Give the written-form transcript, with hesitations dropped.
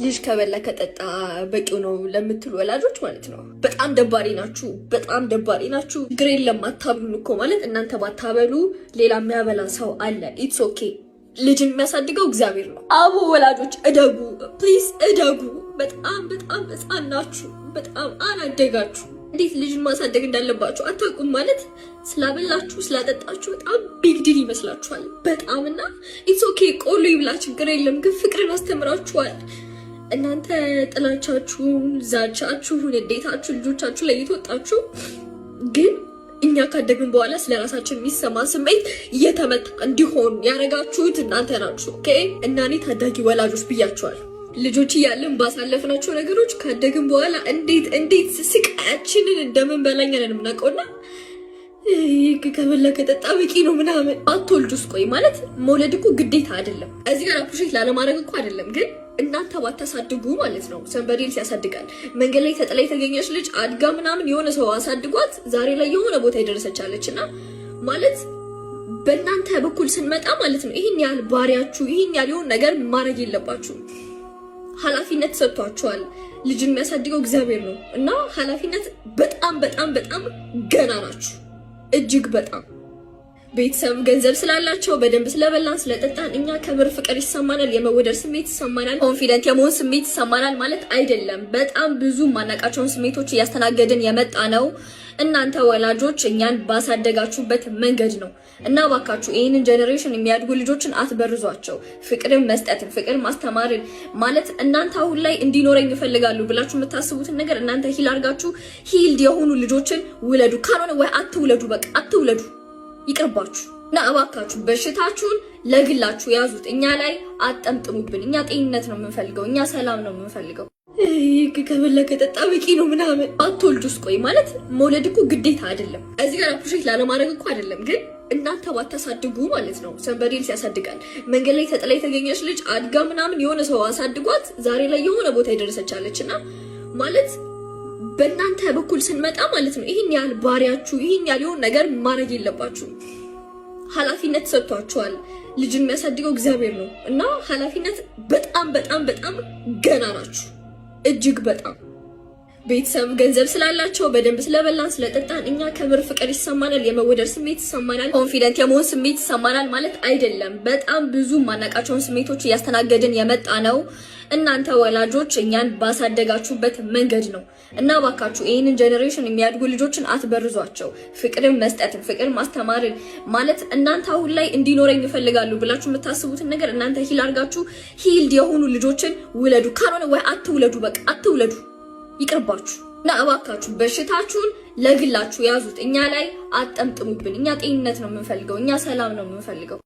ልጅ ከበላ ከጠጣ በቂው ነው ለምትሉ ወላጆች ማለት ነው። በጣም ደባሪ ናችሁ፣ በጣም ደባሪ ናችሁ። ግሬን ለማታብሉን እኮ ማለት እናንተ ባታበሉ ሌላ የሚያበላ ሰው አለ። ኢትስ ኦኬ። ልጅን የሚያሳድገው እግዚአብሔር ነው። አቡ ወላጆች እደጉ፣ ፕሊዝ እደጉ። በጣም በጣም ሕፃን ናችሁ፣ በጣም አላደጋችሁ። እንዴት ልጅን ማሳደግ እንዳለባችሁ አታውቁም። ማለት ስላበላችሁ ስላጠጣችሁ በጣም ቢግ ዲል ይመስላችኋል። በጣም እና ኢትስ ኦኬ። ቆሎ ይብላ ችግር የለም፣ ግን ፍቅርን አስተምራችኋል። እናንተ ጥላቻችሁን፣ ዛቻችሁን፣ እንዴታችሁ ልጆቻችሁ ላይ እየተወጣችሁ ግን እኛ ካደግን በኋላ ስለራሳችን የሚሰማ ስሜት እየተመታ እንዲሆን ያደረጋችሁት እናንተ ናችሁ። ኦኬ። እና እኔ ታዳጊ ወላጆች ብያችኋል። ልጆች እያለን ባሳለፍናቸው ነገሮች ካደግን በኋላ እንዴት ስቃያችንን እንደምንበላኝ ነን የምናውቀውና ከበላ ከጠጣ በቂ ነው ምናምን አትወልዱስ። ቆይ ማለት መውለድ እኮ ግዴታ አይደለም። እዚህ ጋር አፕሪሼት ላለማድረግ እኮ አይደለም፣ ግን እናንተ ባታሳድጉ ማለት ነው። ሰንበዴል ሲያሳድጋል። መንገድ ላይ ተጥላ የተገኘች ልጅ አድጋ ምናምን የሆነ ሰው አሳድጓት ዛሬ ላይ የሆነ ቦታ የደረሰቻለች እና ማለት በእናንተ በኩል ስንመጣ ማለት ነው ይህን ያህል ባሪያችሁ ይህን ያህል የሆነ ነገር ማድረግ የለባችሁ። ኃላፊነት ሰጥቷችኋል። ልጅን የሚያሳድገው እግዚአብሔር ነው እና ኃላፊነት በጣም በጣም በጣም ገና ናችሁ። እጅግ በጣም ቤተሰብ ገንዘብ ስላላቸው በደንብ ስለበላን ስለጠጣን እኛ ክብር ፍቅር ይሰማናል፣ የመወደድ ስሜት ይሰማናል፣ ኮንፊደንት የመሆን ስሜት ይሰማናል ማለት አይደለም። በጣም ብዙ ማናቃቸውን ስሜቶች እያስተናገድን የመጣ ነው። እናንተ ወላጆች እኛን ባሳደጋችሁበት መንገድ ነው እና ባካችሁ ይህንን ጀኔሬሽን የሚያድጉ ልጆችን አትበርዟቸው። ፍቅርን መስጠትን፣ ፍቅር ማስተማርን ማለት እናንተ አሁን ላይ እንዲኖረኝ ይፈልጋሉ ብላችሁ የምታስቡትን ነገር እናንተ ሂል አድርጋችሁ ሂልድ የሆኑ ልጆችን ውለዱ። ካልሆነ ወይ አትውለዱ፣ በቃ አትውለዱ፣ ይቅርባችሁ። እና እባካችሁ በሽታችሁን ለግላችሁ ያዙት። እኛ ላይ አጠምጥሙብን። እኛ ጤንነት ነው የምንፈልገው፣ እኛ ሰላም ነው የምንፈልገው። ከበላ ከጠጣ በቂ ነው ምናምን አትወልዱስ። ቆይ ማለት መውለድ እኮ ግዴታ አይደለም። እዚህ ጋር አፕሪሼት ላለማድረግ እኮ አይደለም፣ ግን እናንተ ባታሳድጉ ማለት ነው። ሰንበዴል ሲያሳድጋል። መንገድ ላይ ተጥላ የተገኘች ልጅ አድጋ ምናምን የሆነ ሰው አሳድጓት ዛሬ ላይ የሆነ ቦታ የደረሰቻለች እና ማለት በእናንተ በኩል ስንመጣ ማለት ነው ይህን ያህል ባሪያችሁ ይህን ያህል የሆነ ነገር ማድረግ የለባችሁ። ኃላፊነት ሰጥቷችኋል። ልጅን የሚያሳድገው እግዚአብሔር ነው እና ኃላፊነት በጣም በጣም በጣም ገና ናችሁ። እጅግ በጣም ቤተሰብ ገንዘብ ስላላቸው በደንብ ስለበላን ስለጠጣን እኛ ክብር ፍቅር ይሰማናል፣ የመወደድ ስሜት ይሰማናል፣ ኮንፊደንት የመሆን ስሜት ይሰማናል ማለት አይደለም። በጣም ብዙ ማናቃቸውን ስሜቶች እያስተናገድን የመጣ ነው። እናንተ ወላጆች እኛን ባሳደጋችሁበት መንገድ ነው እና ባካችሁ ይህንን ጀኔሬሽን የሚያድጉ ልጆችን አትበርዟቸው። ፍቅርን መስጠትን፣ ፍቅር ማስተማርን ማለት እናንተ አሁን ላይ እንዲኖረኝ ይፈልጋሉ ብላችሁ የምታስቡትን ነገር እናንተ ሂል አድርጋችሁ ሂልድ የሆኑ ልጆችን ውለዱ። ካልሆነ ወይ አትውለዱ፣ በቃ አትውለዱ፣ ይቅርባችሁ። እና እባካችሁ በሽታችሁን ለግላችሁ ያዙት። እኛ ላይ አጠምጥሙብን። እኛ ጤንነት ነው የምንፈልገው፣ እኛ ሰላም ነው የምንፈልገው።